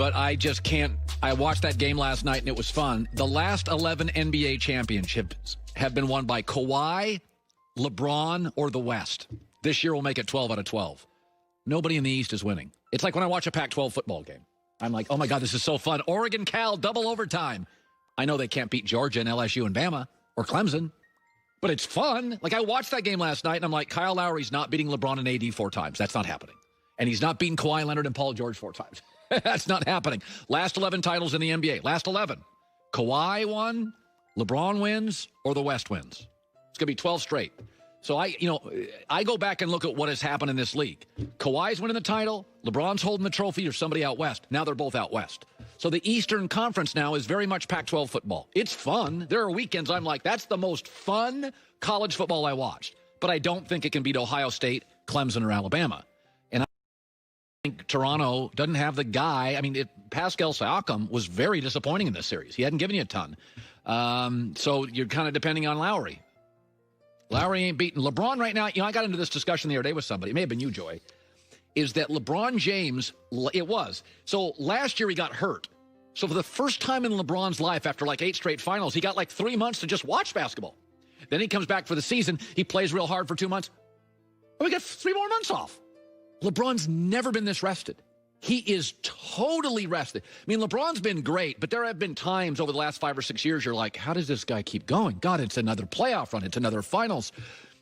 but I just can't. I watched that game last night, and it was fun. The last 11 NBA championships have been won by Kawhi, LeBron, or the West. This year will make it 12 out of 12. Nobody in the East is winning. It's like when I watch a Pac-12 football game. I'm like, oh, my God, this is so fun. Oregon, Cal, double overtime. I know they can't beat Georgia and LSU and Bama or Clemson, but it's fun. Like, I watched that game last night, and I'm like, Kyle Lowry's not beating LeBron and AD 4 times. That's not happening. And he's not beating Kawhi Leonard and Paul George 4 times. That's not happening. Last 11 titles in the NBA. Last 11. Kawhi won, LeBron wins, or the West wins. It's going to be 12 straight. So I go back and look at what has happened in this league. Kawhi's winning the title, LeBron's holding the trophy, or somebody out west. Now they're both out west. So the Eastern Conference now is very much Pac-12 football. It's fun. There are weekends I'm like, that's the most fun college football I watched. But I don't think it can beat Ohio State, Clemson, or Alabama. And I think Toronto doesn't have the guy. I mean, Pascal Siakam was very disappointing in this series. He hadn't given you a ton. So you're kind of depending on Lowry. Lowry ain't beaten. LeBron right now, I got into this discussion the other day with somebody. It may have been you, Joy. Is that LeBron James, it was. So last year he got hurt. So for the first time in LeBron's life after like 8 straight finals, he got like 3 months to just watch basketball. Then he comes back for the season. He plays real hard for 2 months. And we get 3 more months off. LeBron's never been this rested. He is totally rested. I mean, LeBron's been great, but there have been times over the last 5 or 6 years you're like, how does this guy keep going? God, it's another playoff run. It's another finals.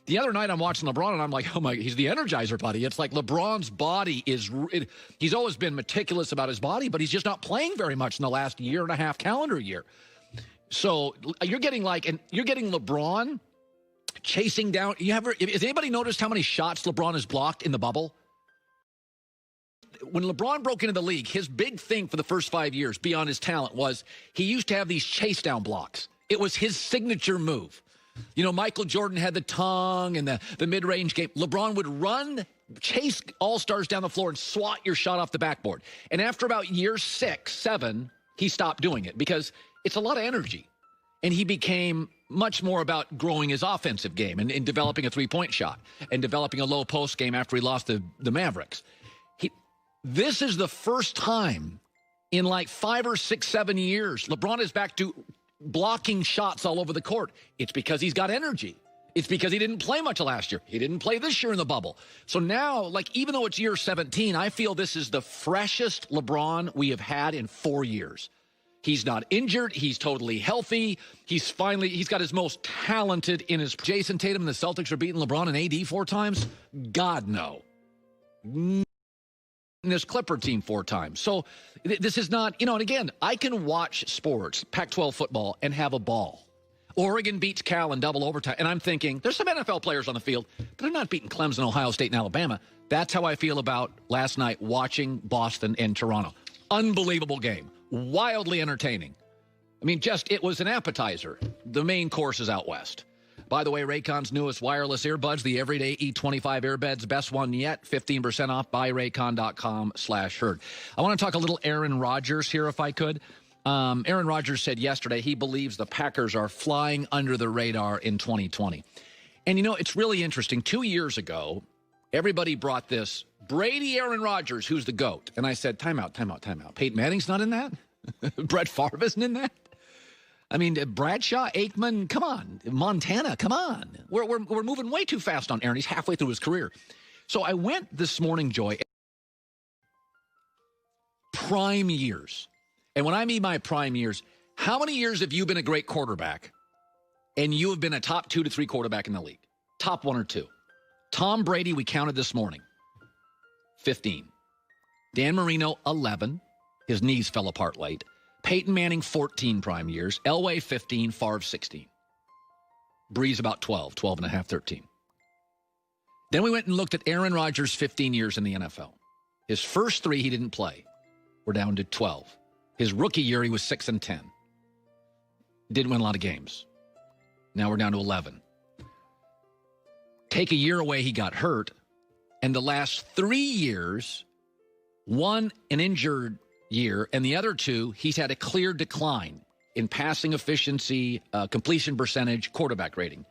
The other night I'm watching LeBron, and I'm like, oh, my, he's the Energizer buddy. It's like LeBron's body he's always been meticulous about his body, but he's just not playing very much in the last year and a half calendar year. So you're getting LeBron chasing down. Has anybody noticed how many shots LeBron has blocked in the bubble? When LeBron broke into the league, his big thing for the first 5 years, beyond his talent, was he used to have these chase down blocks. It was his signature move. Michael Jordan had the tongue and the mid-range game. LeBron would chase all-stars down the floor and swat your shot off the backboard. And after about year 6, 7, he stopped doing it because it's a lot of energy. And he became much more about growing his offensive game and developing a three-point shot and developing a low post game after he lost the Mavericks. This is the first time in like 5 or 6, 7 years LeBron is back to blocking shots all over the court. It's because he's got energy. It's because he didn't play much last year. He didn't play this year in the bubble. So now, even though it's year 17, I feel this is the freshest LeBron we have had in 4 years. He's not injured. He's totally healthy. He's got his most talented in his. Jason Tatum and the Celtics are beating LeBron and AD 4 times? God, no. This Clipper team 4 times. So this is not, and again, I can watch sports, Pac-12 football, and have a ball. Oregon beats Cal in double overtime. And I'm thinking, there's some NFL players on the field, but they're not beating Clemson, Ohio State, and Alabama. That's how I feel about last night watching Boston and Toronto. Unbelievable game. Wildly entertaining. I mean, it was an appetizer. The main course is out west. By the way, Raycon's newest wireless earbuds, the Everyday E25 earbuds, best one yet, 15% off, buyraycon.com/herd. I want to talk a little Aaron Rodgers here, if I could. Aaron Rodgers said yesterday he believes the Packers are flying under the radar in 2020. And, it's really interesting. 2 years ago, everybody brought this Brady Aaron Rodgers, who's the GOAT. And I said, time out. Peyton Manning's not in that? Brett Favre isn't in that? I mean, Bradshaw, Aikman, come on. Montana, come on. We're moving way too fast on Aaron. He's halfway through his career. So I went this morning, Joy, prime years. And when I mean my prime years, how many years have you been a great quarterback and you have been a top 2 to 3 quarterback in the league? Top 1 or 2. Tom Brady, we counted this morning, 15. Dan Marino, 11. His knees fell apart late. Peyton Manning, 14 prime years. Elway, 15. Favre, 16. Breeze, about 12 and a half, 13. Then we went and looked at Aaron Rodgers' 15 years in the NFL. His first 3, he didn't play. We're down to 12. His rookie year, he was 6 and 10. Didn't win a lot of games. Now we're down to 11. Take a year away, he got hurt. And the last 3 years, one an injured year, and the other 2, he's had a clear decline in passing efficiency, completion percentage, quarterback rating.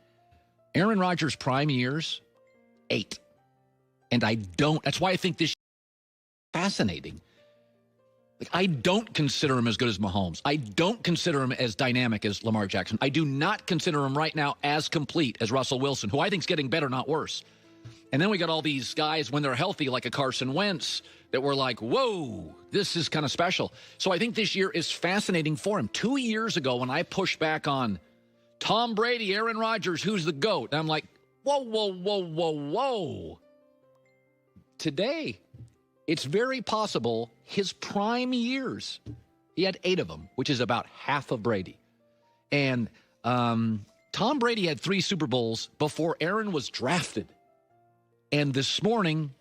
Aaron Rodgers' prime years, 8. And that's why I think this is fascinating. Like, I don't consider him as good as Mahomes. I don't consider him as dynamic as Lamar Jackson. I do not consider him right now as complete as Russell Wilson, who I think is getting better, not worse. And then we got all these guys when they're healthy, like a Carson Wentz, that we're like, whoa, this is kind of special. So I think this year is fascinating for him. 2 years ago, when I pushed back on Tom Brady, Aaron Rodgers, who's the GOAT? And I'm like, whoa, whoa, whoa, whoa, whoa. Today, it's very possible his prime years, he had 8 of them, which is about half of Brady. And Tom Brady had 3 Super Bowls before Aaron was drafted. And this morning,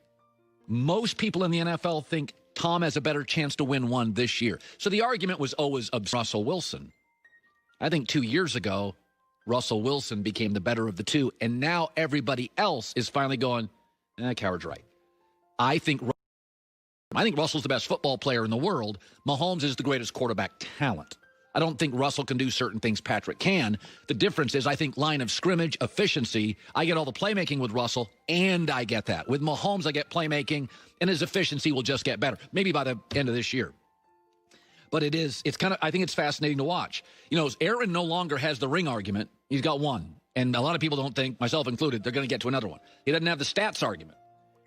most people in the NFL think Tom has a better chance to win one this year. So the argument was always of Russell Wilson. I think 2 years ago, Russell Wilson became the better of the two. And now everybody else is finally going, Cowherd's right. I think Russell's the best football player in the world. Mahomes is the greatest quarterback talent. I don't think Russell can do certain things Patrick can. The difference is I think line of scrimmage, efficiency, I get all the playmaking with Russell, and I get that. With Mahomes, I get playmaking, and his efficiency will just get better, maybe by the end of this year. But it's kind of, I think it's fascinating to watch. You know, Aaron no longer has the ring argument. He's got one. And a lot of people don't think, myself included, they're going to get to another one. He doesn't have the stats argument.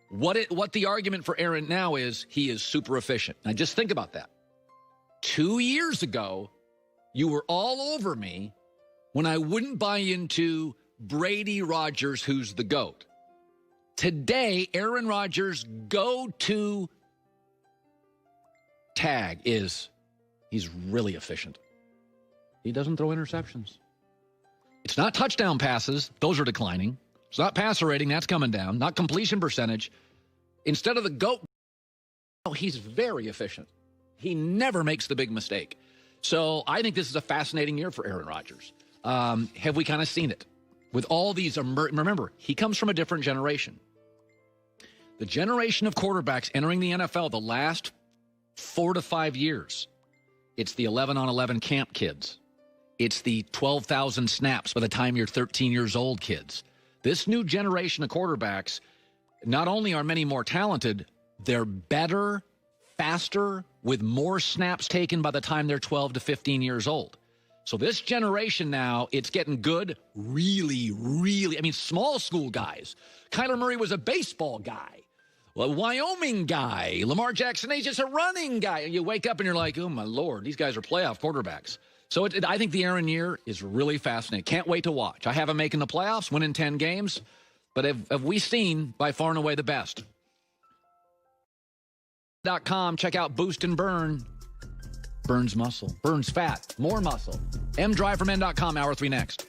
What the argument for Aaron now is, he is super efficient. Now, just think about that. 2 years ago, you were all over me when I wouldn't buy into Brady Rodgers, who's the GOAT. Today, Aaron Rodgers' go-to tag is he's really efficient. He doesn't throw interceptions. It's not touchdown passes. Those are declining. It's not passer rating. That's coming down. Not completion percentage. Instead of the GOAT, he's very efficient. He never makes the big mistake. So I think this is a fascinating year for Aaron Rodgers. Have we kind of seen it? With all these, remember, he comes from a different generation. The generation of quarterbacks entering the NFL the last 4 to 5 years, it's the 11-on-11 camp kids. It's the 12,000 snaps by the time you're 13 years old kids. This new generation of quarterbacks, not only are many more talented, they're better, faster, with more snaps taken by the time they're 12 to 15 years old. So this generation now, it's getting good, really, really. I mean, small school guys. Kyler Murray was a baseball guy, a Wyoming guy. Lamar Jackson, he's just a running guy. And you wake up and you're like, oh, my Lord, these guys are playoff quarterbacks. So I think the Aaron year is really fascinating. Can't wait to watch. I have him making the playoffs, winning 10 games. But have we seen by far and away the best? .com, check out Boost and Burn. Burns muscle, burns fat, more muscle. mdriveformen.com, hour 3 next.